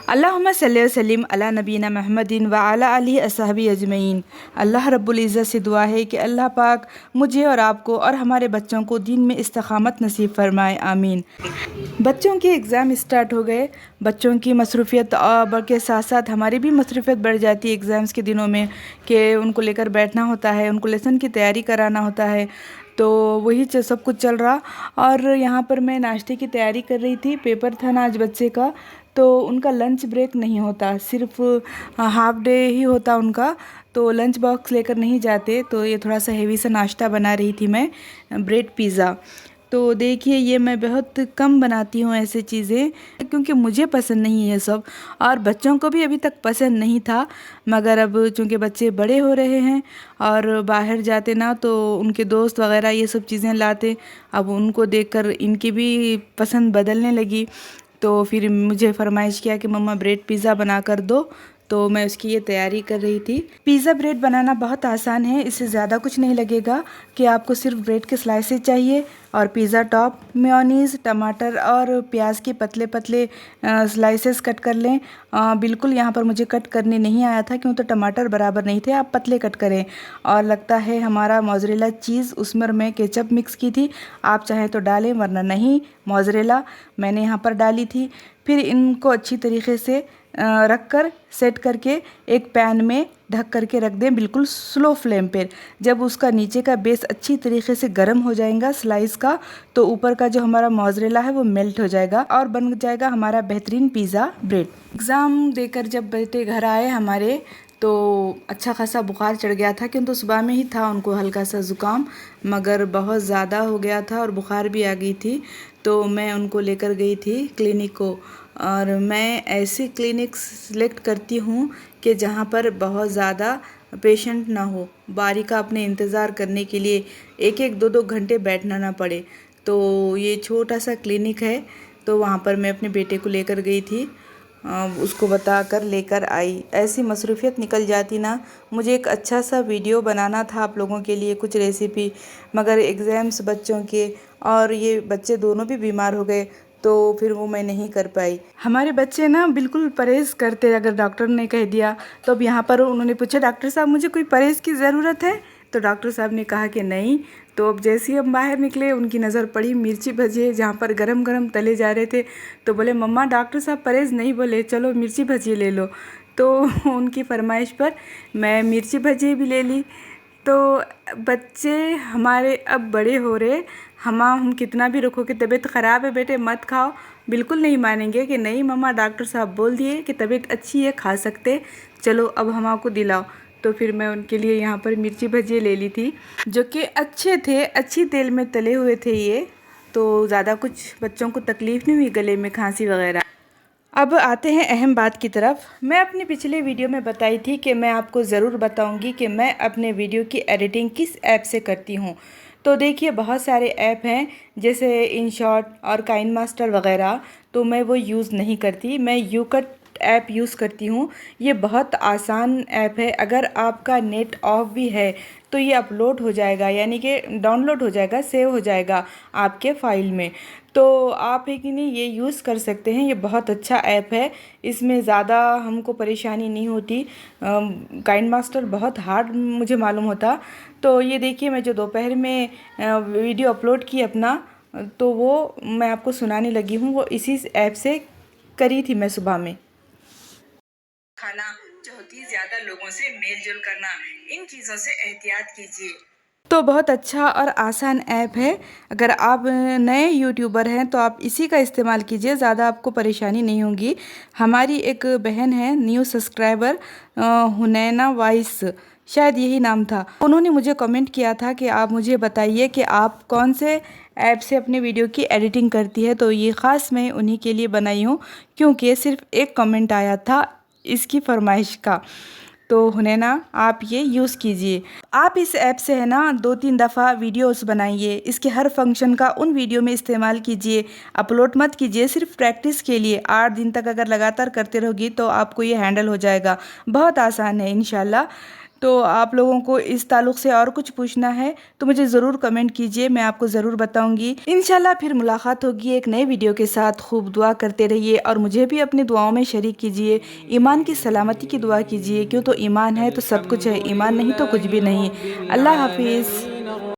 अल्लाहुम्मा सल्ली व सल्लिम अला नबीना मुहम्मदिन व अला आलिहि अस्हाबी अजमईन। अल्लाह रब्बुल इज़्ज़त से दुआ है कि अल्लाह पाक मुझे और आपको और हमारे बच्चों को दीन में इस्तिक़ामत नसीब फरमाए, आमीन। बच्चों के एग्ज़ाम स्टार्ट हो गए। बच्चों की मसरूफ़ियत के साथ साथ हमारी भी मसरूफ़ियत बढ़ जाती है एग्ज़ाम्स के दिनों में, कि उनको लेकर बैठना होता है, उनको लेसन की तैयारी कराना होता है। तो वही सब कुछ चल रहा। और यहाँ पर मैं नाश्ते की तैयारी कर रही थी। पेपर था ना आज बच्चे का, तो उनका लंच ब्रेक नहीं होता, सिर्फ हाफ डे ही होता उनका। तो लंच बॉक्स लेकर नहीं जाते। तो ये थोड़ा सा हेवी सा नाश्ता बना रही थी मैं, ब्रेड पिज़्ज़ा। तो देखिए ये मैं बहुत कम बनाती हूँ ऐसे चीज़ें, क्योंकि मुझे पसंद नहीं है ये सब, और बच्चों को भी अभी तक पसंद नहीं था। मगर अब चूँकि बच्चे बड़े हो रहे हैं और बाहर जाते ना, तो उनके दोस्त वगैरह ये सब चीज़ें लाते, अब उनको देखकर इनकी भी पसंद बदलने लगी। तो फिर मुझे फरमाइश किया कि मम्मा ब्रेड पिज़्ज़ा बना कर दो। तो मैं उसकी ये तैयारी कर रही थी। पिज़्ज़ा ब्रेड बनाना बहुत आसान है, इससे ज़्यादा कुछ नहीं लगेगा कि आपको सिर्फ ब्रेड के स्लाइसेस चाहिए और पिज़्ज़ा टॉप, मेयोनीज़, टमाटर और प्याज के पतले पतले स्लाइसेस कट कर लें। बिल्कुल यहाँ पर मुझे कट करने नहीं आया था, क्यों तो टमाटर बराबर नहीं थे, आप पतले कट करें। और लगता है हमारा मोज़रेला चीज़, उसमें मैं केचप मिक्स की थी, आप चाहें तो डालें वरना नहीं। मोज़रेला मैंने यहाँ पर डाली थी। फिर इनको अच्छी तरीके से रख कर सेट करके एक पैन में ढक करके रख दें, बिल्कुल स्लो फ्लेम पर। जब उसका नीचे का बेस अच्छी तरीके से गर्म हो जाएगा स्लाइस का, तो ऊपर का जो हमारा मोज़रेला है वो मेल्ट हो जाएगा और बन जाएगा हमारा बेहतरीन पिज़्ज़ा ब्रेड। एग्ज़ाम देकर जब बेटे घर आए हमारे, तो अच्छा खासा बुखार चढ़ गया था, क्योंकि तो सुबह में ही था उनको हल्का सा ज़ुकाम, मगर बहुत ज़्यादा हो गया था और बुखार भी आ गई थी। तो मैं उनको लेकर गई थी क्लिनिक को। और मैं ऐसी क्लिनिक सेलेक्ट करती हूँ कि जहाँ पर बहुत ज़्यादा पेशेंट ना हो, बारी का अपने इंतज़ार करने के लिए एक एक दो दो घंटे बैठना ना पड़े। तो ये छोटा सा क्लिनिक है, तो वहाँ पर मैं अपने बेटे को लेकर गई थी। उसको बता कर लेकर आई। ऐसी मसरूफ़ियत निकल जाती ना। मुझे एक अच्छा सा वीडियो बनाना था आप लोगों के लिए, कुछ रेसिपी, मगर एग्ज़ाम्स बच्चों के और ये बच्चे दोनों भी बीमार हो गए, तो फिर वो मैं नहीं कर पाई। हमारे बच्चे ना बिल्कुल परहेज़ करते, अगर डॉक्टर ने कह दिया तो। अब यहाँ पर उन्होंने पूछा, डॉक्टर साहब मुझे कोई परहेज़ की ज़रूरत है? तो डॉक्टर साहब ने कहा कि नहीं। तो अब जैसे ही हम बाहर निकले, उनकी नज़र पड़ी मिर्ची भजिए जहाँ पर गरम गरम तले जा रहे थे। तो बोले, मम्मा डॉक्टर साहब परहेज़ नहीं बोले, चलो मिर्ची भजिए ले लो। तो उनकी फरमाइश पर मैं मिर्ची भजिए भी ले ली। तो बच्चे हमारे अब बड़े हो रहे, हम कितना भी रोको कि तबीयत ख़राब है बेटे मत खाओ, बिल्कुल नहीं मानेंगे कि नहीं मम्मा डॉक्टर साहब बोल दिए कि तबीयत अच्छी है, खा सकते, चलो अब हम आपको दिलाओ। तो फिर मैं उनके लिए यहाँ पर मिर्ची भजिए ले ली थी, जो कि अच्छे थे, अच्छी तेल में तले हुए थे ये। तो ज़्यादा कुछ बच्चों को तकलीफ़ नहीं हुई गले में खांसी वगैरह। अब आते हैं अहम बात की तरफ। मैं अपने पिछले वीडियो में बताई थी कि मैं आपको ज़रूर बताऊंगी कि मैं अपने वीडियो की एडिटिंग किस ऐप से करती हूँ। तो देखिए बहुत सारे ऐप हैं, जैसे इनशॉट और काइन मास्टर वगैरह, तो मैं वो यूज़ नहीं करती। मैं यूकट ऐप यूज़ करती हूँ। ये बहुत आसान ऐप है। अगर आपका नेट ऑफ भी है तो ये अपलोड हो जाएगा, यानी कि डाउनलोड हो जाएगा, सेव हो जाएगा आपके फ़ाइल में। तो आप है कि नहीं, ये यूज़ कर सकते हैं। ये बहुत अच्छा ऐप है, इसमें ज़्यादा हमको परेशानी नहीं होती। काइन मास्टर बहुत हार्ड मुझे मालूम होता। तो ये देखिए मैं जो दोपहर में वीडियो अपलोड की अपना, तो वो मैं आपको सुनाने लगी हूँ, वो इसी ऐप से करी थी मैं सुबह में। खाना जो होती है, ज़्यादा लोगों से मेल जोल करना, इन चीज़ों से एहतियात कीजिए। तो बहुत अच्छा और आसान ऐप है। अगर आप नए यूट्यूबर हैं तो आप इसी का इस्तेमाल कीजिए, ज़्यादा आपको परेशानी नहीं होगी। हमारी एक बहन है न्यू सब्सक्राइबर, हुनैना वाइस, शायद यही नाम था, उन्होंने मुझे कमेंट किया था कि आप मुझे बताइए कि आप कौन से ऐप से अपने वीडियो की एडिटिंग करती है। तो ये ख़ास मैं उन्हीं के लिए बनाई हूँ, क्योंकि सिर्फ एक कमेंट आया था इसकी फरमाइश का। तो हुनैना आप ये यूज़ कीजिए। आप इस ऐप से है ना 2-3 दफ़ा वीडियोस बनाइए, इसके हर फंक्शन का उन वीडियो में इस्तेमाल कीजिए, अपलोड मत कीजिए, सिर्फ प्रैक्टिस के लिए। 8 दिन तक अगर लगातार करते रहोगी तो आपको ये हैंडल हो जाएगा। बहुत आसान है इंशाल्लाह। तो आप लोगों को इस ताल्लुक़ से और कुछ पूछना है तो मुझे ज़रूर कमेंट कीजिए, मैं आपको ज़रूर बताऊंगी। इंशाल्लाह फिर मुलाकात होगी एक नए वीडियो के साथ। खूब दुआ करते रहिए और मुझे भी अपनी दुआओं में शरीक कीजिए। ईमान की सलामती की दुआ कीजिए, क्यों तो ईमान है तो सब कुछ है, ईमान नहीं तो कुछ भी नहीं। अल्लाह हाफिज़।